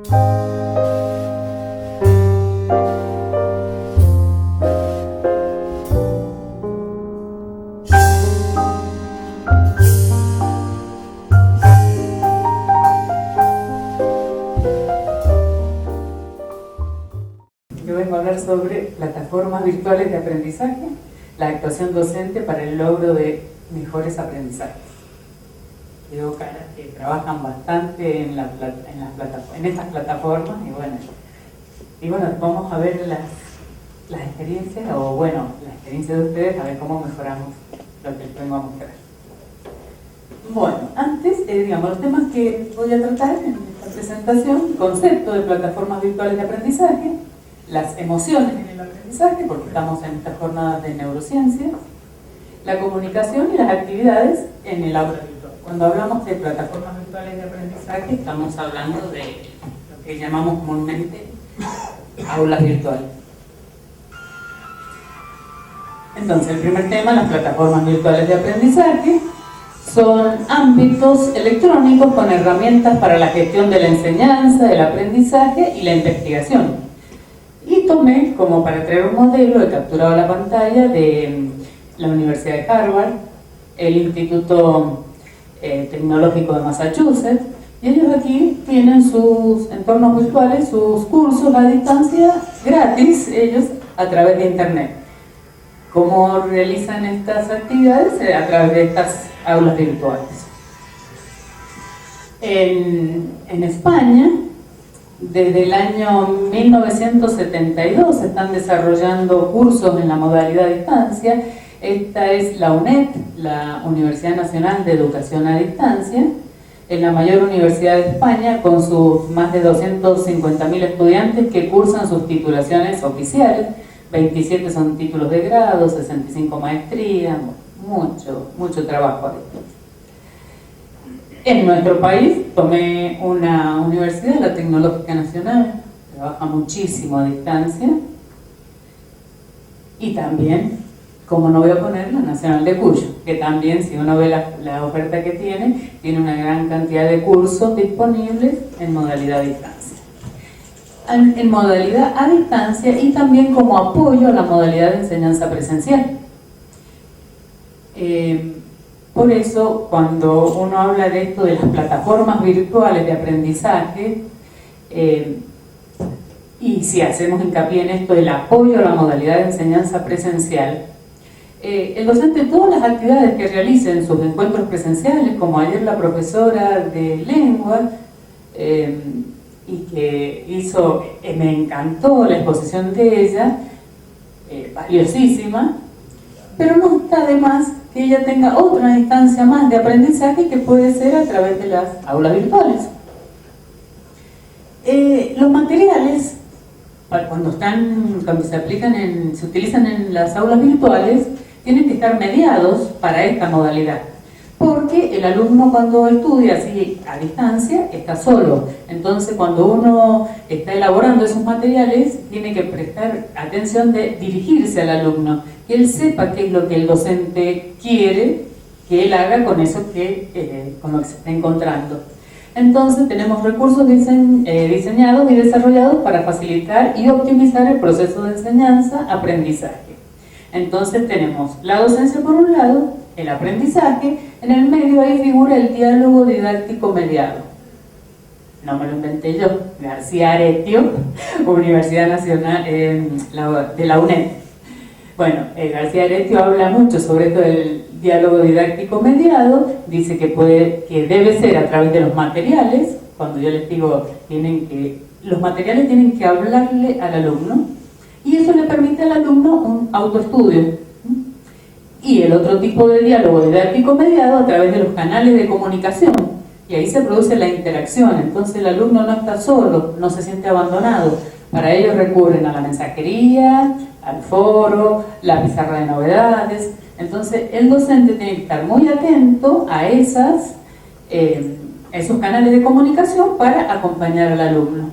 Yo vengo a hablar sobre plataformas virtuales de aprendizaje, la actuación docente para el logro de mejores aprendizajes. Veo caras que trabajan bastante en estas plataformas y bueno, vamos a ver las experiencias, la experiencia de ustedes, a ver cómo mejoramos lo que les vengo a mostrar. Bueno, antes, los temas que voy a tratar en esta presentación: concepto de plataformas virtuales de aprendizaje, las emociones en el aprendizaje, porque estamos en estas jornadas de neurociencias, la comunicación y las actividades en el aula virtual. Cuando hablamos de plataformas virtuales de aprendizaje, estamos hablando de lo que llamamos comúnmente aulas virtuales. Entonces, el primer tema, las plataformas virtuales de aprendizaje, son ámbitos electrónicos con herramientas para la gestión de la enseñanza, el aprendizaje y la investigación. Y tomé, como para traer un modelo, he capturado la pantalla de la Universidad de Harvard, el Instituto Tecnológico de Massachusetts, y ellos aquí tienen sus entornos virtuales, sus cursos a distancia gratis, ellos a través de internet. ¿Cómo realizan estas actividades? A través de estas aulas virtuales. En España, desde el año 1972 se están desarrollando cursos en la modalidad a distancia. Esta es la UNED, la Universidad Nacional de Educación a Distancia, es la mayor universidad de España, con muchos más de 250.000 estudiantes que cursan sus titulaciones oficiales. 27 son títulos de grado, 65 maestrías, mucho trabajo ahí. En nuestro país tomé una universidad, la Tecnológica Nacional, trabaja muchísimo a distancia, y también, como no voy a poner, la Nacional de Cuyo, que también, si uno ve la oferta que tiene una gran cantidad de cursos disponibles en modalidad a distancia. En modalidad a distancia y también como apoyo a la modalidad de enseñanza presencial. Por eso, cuando uno habla de esto de las plataformas virtuales de aprendizaje, y si hacemos hincapié en esto del apoyo a la modalidad de enseñanza presencial, el docente, todas las actividades que realice en sus encuentros presenciales, como ayer la profesora de lengua, y que hizo, me encantó la exposición de ella, valiosísima, pero no está de más que ella tenga otra instancia más de aprendizaje que puede ser a través de las aulas virtuales. Los materiales, cuando se utilizan en las aulas virtuales, tienen que estar mediados para esta modalidad, porque el alumno, cuando estudia así a distancia, está solo. Entonces, cuando uno está elaborando esos materiales, tiene que prestar atención de dirigirse al alumno, que él sepa qué es lo que el docente quiere que él haga con eso con lo que se está encontrando. Entonces, tenemos recursos diseñados y desarrollados para facilitar y optimizar el proceso de enseñanza-aprendizaje. Entonces, tenemos la docencia por un lado, el aprendizaje, en el medio ahí figura el diálogo didáctico mediado. No me lo inventé yo, García Aretio, Universidad Nacional de la UNED. Bueno, García Aretio habla mucho sobre esto del diálogo didáctico mediado, dice que debe ser a través de los materiales. Cuando yo les digo, los materiales tienen que hablarle al alumno, y eso le permite al alumno un autoestudio. Y el otro tipo de diálogo didáctico mediado a través de los canales de comunicación, y ahí se produce la interacción. Entonces el alumno no está solo, no se siente abandonado. Para ello recurren a la mensajería, al foro, la pizarra de novedades. Entonces el docente tiene que estar muy atento a esos canales de comunicación para acompañar al alumno.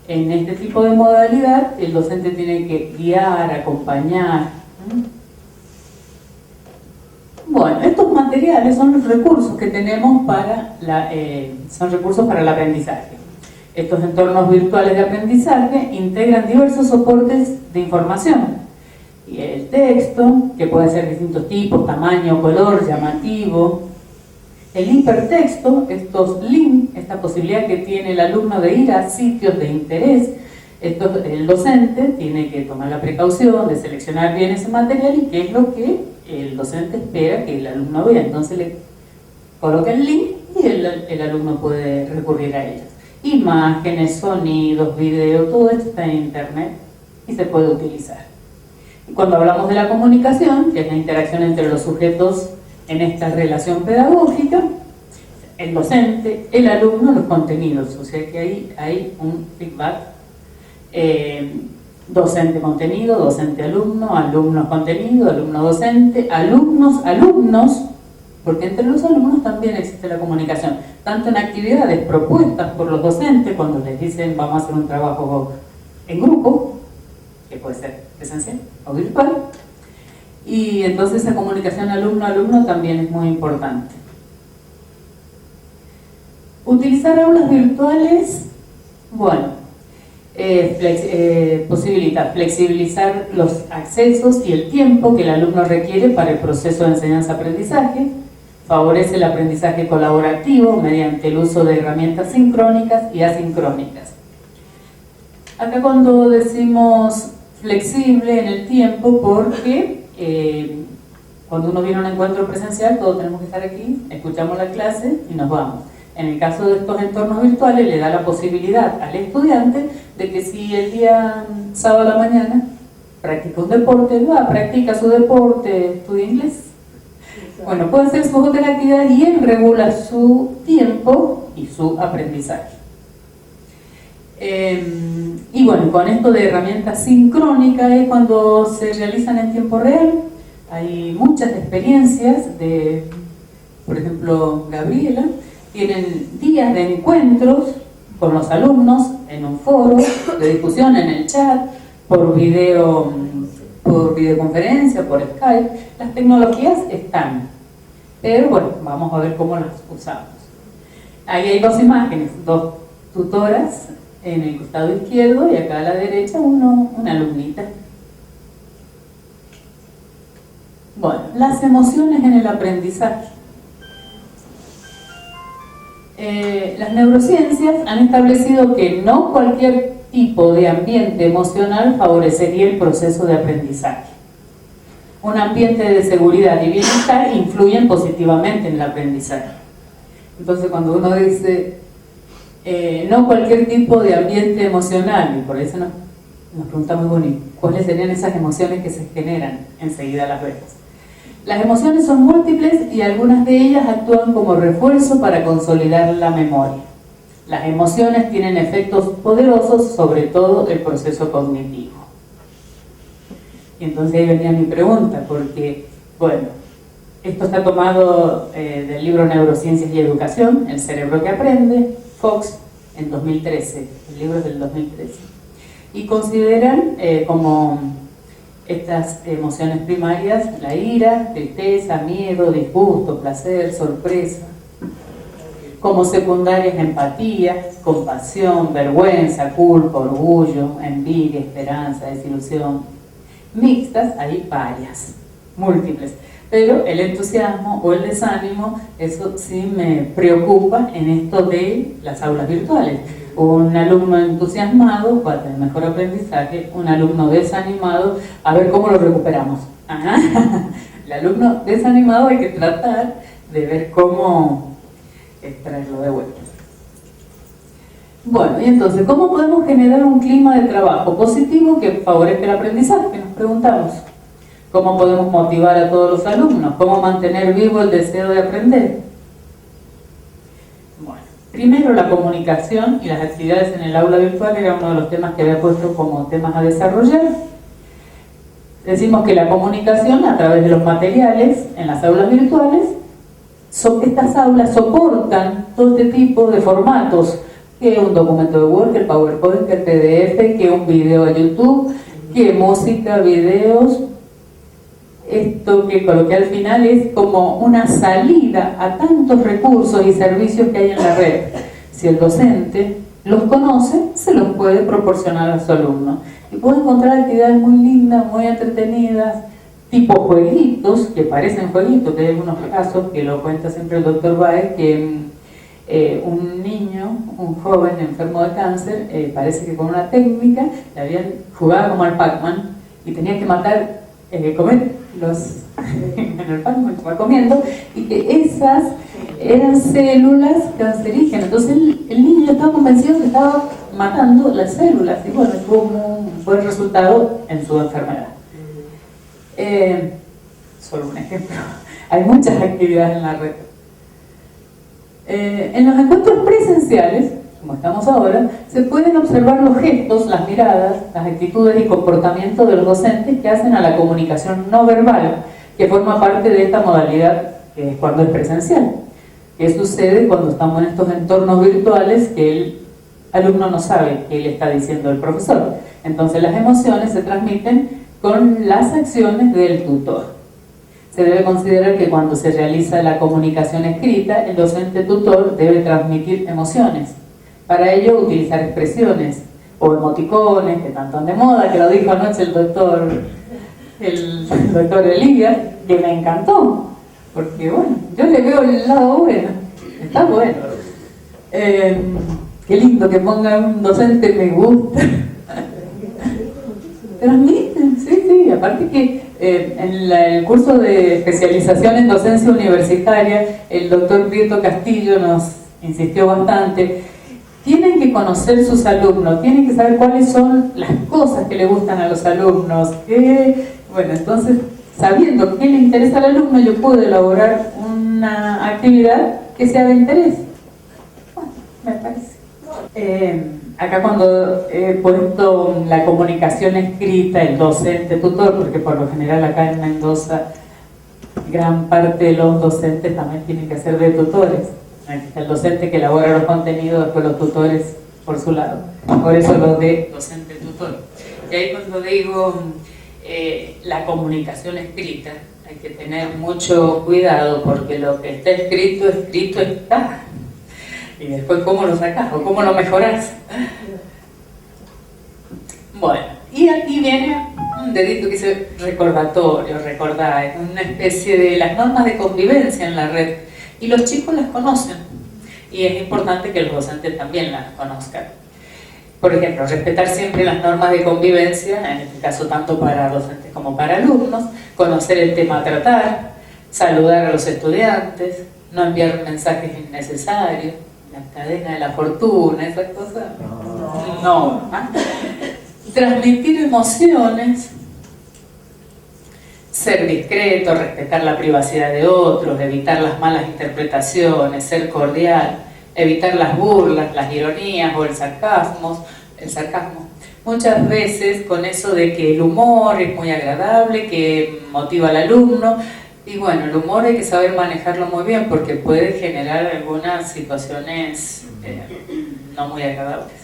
En este tipo de modalidad, el docente tiene que guiar, acompañar. Bueno, estos materiales son los recursos que tenemos para el aprendizaje. Estos entornos virtuales de aprendizaje integran diversos soportes de información. Y el texto, que puede ser de distintos tipos, tamaño, color, llamativo. El hipertexto, estos links, esta posibilidad que tiene el alumno de ir a sitios de interés. El docente tiene que tomar la precaución de seleccionar bien ese material y qué es lo que el docente espera que el alumno vea. Entonces le coloca el link y el alumno puede recurrir a ellos. Imágenes, sonidos, videos, todo esto está en internet y se puede utilizar. Y cuando hablamos de la comunicación, que es la interacción entre los sujetos en esta relación pedagógica, el docente, el alumno, los contenidos, o sea que ahí hay un feedback, docente-contenido, docente-alumno, alumnos-contenido, alumno-docente, alumnos-alumnos, porque entre los alumnos también existe la comunicación, tanto en actividades propuestas por los docentes, cuando les dicen vamos a hacer un trabajo en grupo, que puede ser presencial o virtual, y entonces esa comunicación alumno-alumno también es muy importante. Utilizar aulas virtuales, bueno, posibilita flexibilizar los accesos y el tiempo que el alumno requiere para el proceso de enseñanza-aprendizaje, favorece el aprendizaje colaborativo mediante el uso de herramientas sincrónicas y asincrónicas. Acá cuando decimos flexible en el tiempo, porque cuando uno viene a un encuentro presencial, todos tenemos que estar aquí, escuchamos la clase y nos vamos. En el caso de estos entornos virtuales, le da la posibilidad al estudiante de que si el día sábado a la mañana practica un deporte, practica su deporte, estudia inglés. Bueno, puede hacer sus otras actividades y él regula su tiempo y su aprendizaje. Y bueno, con esto de herramientas sincrónicas es cuando se realizan en tiempo real. Hay muchas experiencias de, por ejemplo, Gabriela, tienen días de encuentros con los alumnos en un foro de discusión en el chat, por videoconferencia, por Skype. Las tecnologías están, pero bueno, vamos a ver cómo las usamos. Ahí hay dos imágenes, dos tutoras en el costado izquierdo y acá a la derecha una alumnita. Bueno, las emociones en el aprendizaje. Las neurociencias han establecido que no cualquier tipo de ambiente emocional favorecería el proceso de aprendizaje. Un ambiente de seguridad y bienestar influyen positivamente en el aprendizaje. Entonces cuando uno dice no cualquier tipo de ambiente emocional, y por eso nos preguntamos, bueno, ¿cuáles serían esas emociones que se generan? Enseguida las vemos. Las emociones son múltiples y algunas de ellas actúan como refuerzo para consolidar la memoria. Las emociones tienen efectos poderosos sobre todo el proceso cognitivo. Y entonces ahí venía mi pregunta, porque, bueno, esto está tomado del libro Neurociencias y Educación, El cerebro que aprende, Fox, en 2013, el libro es del 2013. Y consideran como estas emociones primarias la ira, tristeza, miedo, disgusto, placer, sorpresa. Como secundarias empatía, compasión, vergüenza, culpa, orgullo, envidia, esperanza, desilusión. Mixtas hay varias, múltiples. Pero el entusiasmo o el desánimo, eso sí me preocupa en esto de las aulas virtuales. Un alumno entusiasmado va a tener mejor aprendizaje, un alumno desanimado, a ver cómo lo recuperamos. El alumno desanimado hay que tratar de ver cómo extraerlo de vuelta. Bueno, y entonces, ¿cómo podemos generar un clima de trabajo positivo que favorezca el aprendizaje? Nos preguntamos. ¿Cómo podemos motivar a todos los alumnos? ¿Cómo mantener vivo el deseo de aprender? Bueno, primero la comunicación y las actividades en el aula virtual era uno de los temas que había puesto como temas a desarrollar. Decimos que la comunicación a través de los materiales en las aulas virtuales, estas aulas soportan todo este tipo de formatos, que un documento de Word, que el PowerPoint, que el PDF, que un video a YouTube, que música, videos. Esto que coloqué al final es como una salida a tantos recursos y servicios que hay en la red. Si el docente los conoce, se los puede proporcionar a su alumno. Y puede encontrar actividades muy lindas, muy entretenidas, tipo jueguitos, que parecen jueguitos, que hay algunos casos, que lo cuenta siempre el doctor Baez, que un niño, un joven enfermo de cáncer, parece que con una técnica, le habían jugado como al Pac-Man, y tenía que matar, comer los en el Pac-Man que va comiendo, y que esas eran células cancerígenas. Entonces el niño estaba convencido que estaba matando las células, y bueno, tuvo un buen resultado en su enfermedad. Solo un ejemplo. Hay muchas actividades en la red. En los encuentros presenciales, como estamos ahora, se pueden observar los gestos, las miradas, las actitudes y comportamientos de los docentes que hacen a la comunicación no verbal, que forma parte de esta modalidad, que es cuando es presencial. ¿Qué sucede cuando estamos en estos entornos virtuales que el alumno no sabe qué le está diciendo el profesor? Entonces las emociones se transmiten con las acciones del tutor. Se debe considerar que cuando se realiza la comunicación escrita, el docente tutor debe transmitir emociones. Para ello, utilizar expresiones o emoticones, que tanto de moda, que lo dijo anoche el doctor Elías, que me encantó. Porque bueno, yo le veo el lado bueno, está bueno. Qué lindo que ponga un docente me gusta. Transmiten, sí, aparte que en el curso de especialización en docencia universitaria, el doctor Prieto Castillo nos insistió bastante, tienen que conocer sus alumnos, tienen que saber cuáles son las cosas que le gustan a los alumnos, bueno, entonces, sabiendo qué le interesa al alumno, yo puedo elaborar una actividad que sea de interés. Bueno, me parece. Acá cuando he puesto la comunicación escrita, el docente tutor, porque por lo general acá en Mendoza gran parte de los docentes también tienen que ser de tutores. El docente que elabora los contenidos, después los tutores por su lado. Por eso lo de docente tutor. Y ahí cuando digo la comunicación escrita, hay que tener mucho cuidado porque lo que está escrito está. Y después, ¿cómo lo sacás o cómo lo mejorás? Bueno, y aquí viene un dedito que dice recordatorio, recordar, es una especie de las normas de convivencia en la red. Y los chicos las conocen. Y es importante que los docentes también las conozcan. Por ejemplo, respetar siempre las normas de convivencia, en este caso tanto para docentes como para alumnos, conocer el tema a tratar, saludar a los estudiantes, no enviar mensajes innecesarios, la cadena de la fortuna, esas cosas. No. Transmitir emociones, ser discreto, respetar la privacidad de otros, evitar las malas interpretaciones, ser cordial, evitar las burlas, las ironías o el sarcasmo. Muchas veces con eso de que el humor es muy agradable, que motiva al alumno, y bueno, el humor hay que saber manejarlo muy bien porque puede generar algunas situaciones no muy agradables.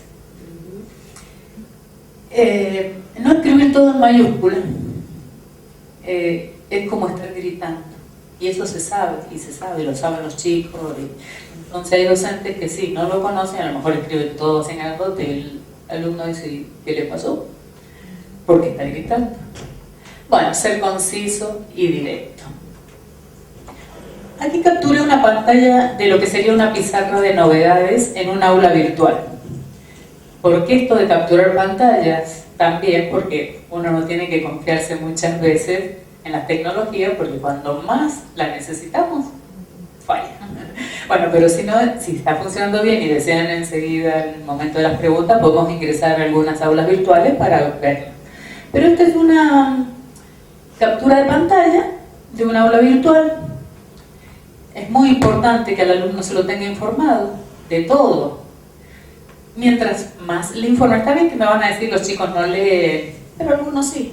No escribir todo en mayúsculas es como estar gritando, y eso se sabe, lo saben los chicos. Entonces hay docentes que sí, no lo conocen, a lo mejor escriben todo sin grandote y el alumno dice, ¿qué le pasó? Porque está gritando. Bueno, ser conciso y directo. Aquí capturé una pantalla de lo que sería una pizarra de novedades en un aula virtual. ¿Por qué esto de capturar pantallas? También porque uno no tiene que confiarse muchas veces en las tecnologías, porque cuando más la necesitamos, falla. Bueno, pero si está funcionando bien y desean enseguida, en el momento de las preguntas, podemos ingresar a algunas aulas virtuales para verlo. Pero esta es una captura de pantalla de una aula virtual. Es muy importante que al alumno se lo tenga informado de todo. Mientras más le informa, está bien que me van a decir los chicos no leen, pero algunos sí.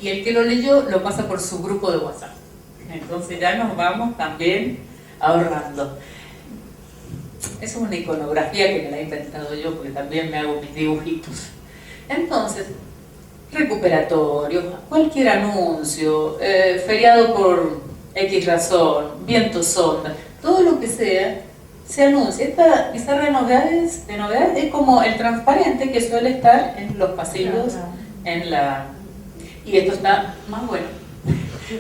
Y el que lo leyó lo pasa por su grupo de WhatsApp. Entonces ya nos vamos también ahorrando. Es una iconografía que me la he inventado yo porque también me hago mis dibujitos. Entonces, recuperatorio, cualquier anuncio, feriado por X razón, viento sonda, todo lo que sea, se anuncia. Esta pizarra de novedades es como el transparente que suele estar en los pasillos, y esto está más bueno,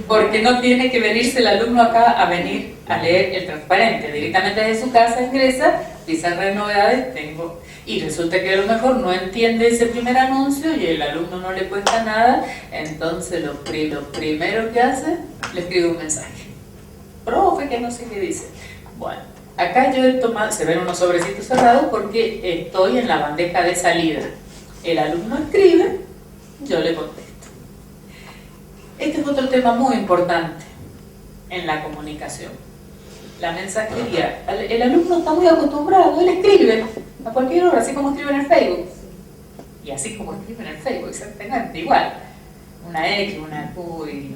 porque no tiene que venirse el alumno acá a venir a leer el transparente, directamente desde su casa ingresa, pizarra de novedades tengo, y resulta que a lo mejor no entiende ese primer anuncio y el alumno no le cuesta nada, entonces lo primero que hace, le escribe un mensaje, profe, que no sé qué dice. Bueno, acá yo he tomado, se ven unos sobrecitos cerrados porque estoy en la bandeja de salida. El alumno escribe, yo le contesto. Este es otro tema muy importante en la comunicación, la mensajería. El alumno está muy acostumbrado, él escribe a cualquier hora, así como escribe en el Facebook. Y así como escribe en el Facebook, exactamente igual. Una X, una Q y...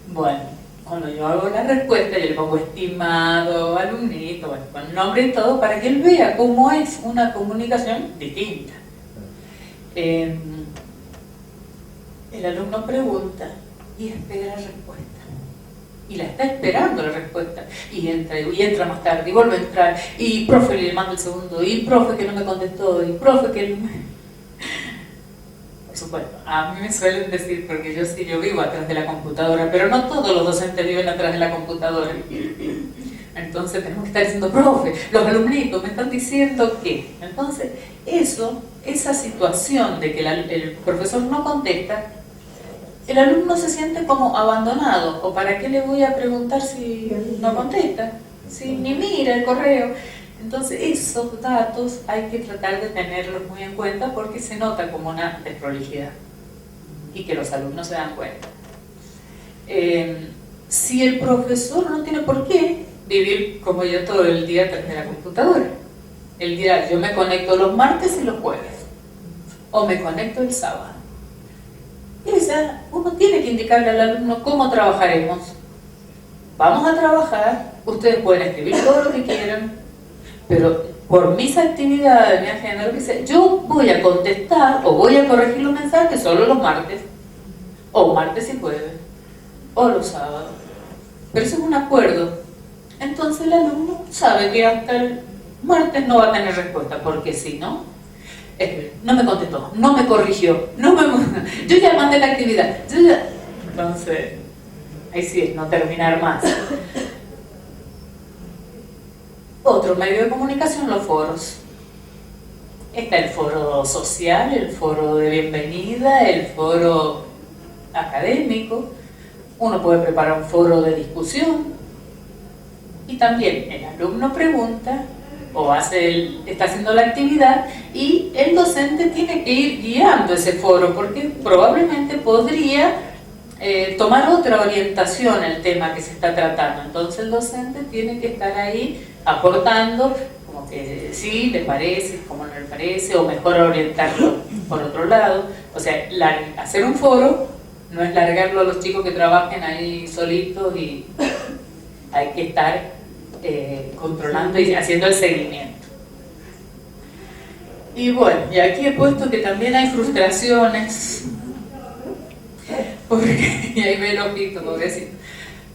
Bueno, cuando yo hago la respuesta, yo le pongo estimado alumnito, bueno, con nombre y todo, para que él vea cómo es una comunicación distinta. El alumno pregunta y espera la respuesta. Y la está esperando la respuesta. Y entra más tarde, y vuelve a entrar. Y profe, le mando el segundo. Y profe, que no me contestó. Y profe, que no me... Por supuesto, a mí me suelen decir, porque yo vivo atrás de la computadora, pero no todos los docentes viven atrás de la computadora. Entonces tenemos que estar diciendo, profe, los alumnitos me están diciendo que... Entonces, esa situación de que el profesor no contesta, el alumno se siente como abandonado, o para qué le voy a preguntar si no contesta, si ni mira el correo. Entonces esos datos hay que tratar de tenerlos muy en cuenta porque se nota como una desprolijidad y que los alumnos se dan cuenta. Si el profesor no tiene por qué vivir como yo todo el día detrás de la computadora, él dirá, yo me conecto los martes y los jueves, o me conecto el sábado. Uno tiene que indicarle al alumno cómo trabajaremos. Vamos a trabajar, ustedes pueden escribir todo lo que quieran, pero por mis actividades, mi agenda, lo que sea, yo voy a contestar o voy a corregir los mensajes solo los martes, o martes y jueves, o los sábados. Pero eso es un acuerdo. Entonces el alumno sabe que hasta el martes no va a tener respuesta, porque si no, no me contestó, no me corrigió, yo ya mandé la actividad. Entonces, ahí sí es no terminar más. Otro medio de comunicación, los foros. Está el foro social, el foro de bienvenida, el foro académico. Uno puede preparar un foro de discusión. Y también el alumno pregunta o está haciendo la actividad y el docente tiene que ir guiando ese foro porque probablemente podría tomar otra orientación el tema que se está tratando. Entonces el docente tiene que estar ahí aportando, como que sí, le parece, como no le parece, o mejor orientarlo por otro lado. O sea, hacer un foro no es largarlo a los chicos que trabajen ahí solitos, y hay que estar controlando y haciendo el seguimiento. Y bueno, y aquí he puesto que también hay frustraciones, porque, y ahí ve el ojito, como decir,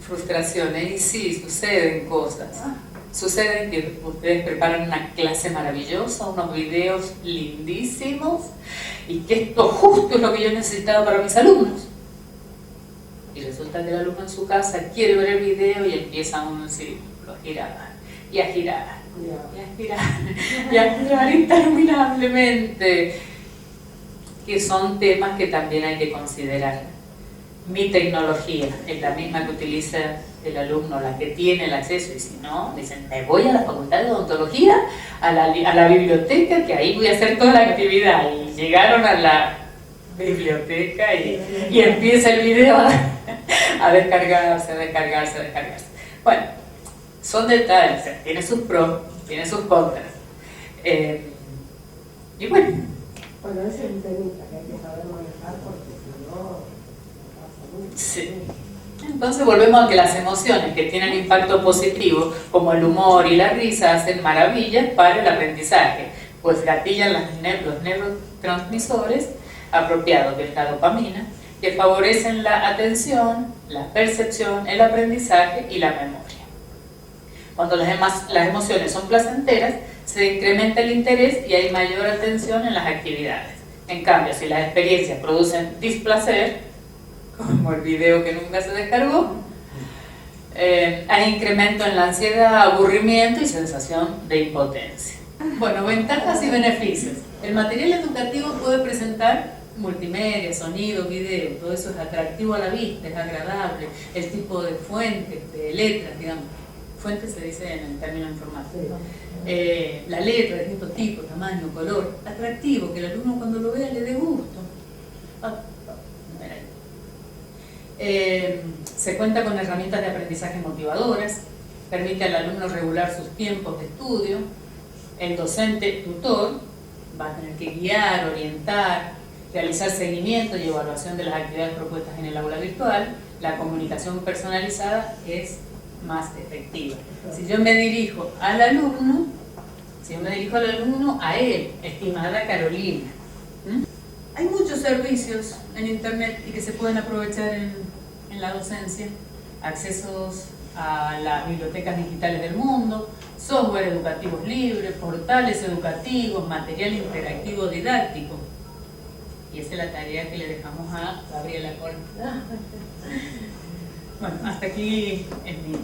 frustraciones, y sí, suceden cosas. Sucede que ustedes preparan una clase maravillosa, unos videos lindísimos, y que esto justo es lo que yo necesitaba para mis alumnos. Y resulta que el alumno en su casa quiere ver el video y empieza un círculo, a girar, y a girar, y a girar, y a girar interminablemente. Que son temas que también hay que considerar. Mi tecnología es la misma que utiliza el alumno, la que tiene el acceso, y si no, dicen, me voy a la facultad de odontología, a la biblioteca, que ahí voy a hacer toda la actividad. Y llegaron a la biblioteca y empieza el video a descargarse. Bueno, son detalles, tiene sus pros, tiene sus contras. Y bueno. Bueno, ese es un temita que hay que saber manejar porque si no... Sí. Entonces volvemos a que las emociones que tienen impacto positivo, como el humor y la risa, hacen maravillas para el aprendizaje, pues gatillan los neurotransmisores apropiados, que es la dopamina, que favorecen la atención, la percepción, el aprendizaje y la memoria. Cuando las emociones son placenteras, se incrementa el interés y hay mayor atención en las actividades. En cambio, si las experiencias producen displacer, como el video que nunca se descargó, hay incremento en la ansiedad, aburrimiento y sensación de impotencia. Bueno, ventajas y beneficios. El material educativo puede presentar multimedia, sonido, video, todo eso es atractivo a la vista, es agradable, el tipo de fuentes, de letras, digamos. Fuentes se dice en el término informático. La letra de distinto tipo, tamaño, color, atractivo, que el alumno cuando lo vea le dé gusto. Se cuenta con herramientas de aprendizaje motivadoras, permite al alumno regular sus tiempos de estudio, el docente tutor va a tener que guiar, orientar, realizar seguimiento y evaluación de las actividades propuestas en el aula virtual. La comunicación personalizada es más efectiva. Si yo me dirijo al alumno, a él, estimada Carolina. Hay muchos servicios en internet y que se pueden aprovechar en la docencia, accesos a las bibliotecas digitales del mundo, software educativos libres, portales educativos, material interactivo didáctico. Y esa es la tarea que le dejamos a Gabriela Col. Bueno, hasta aquí es mi...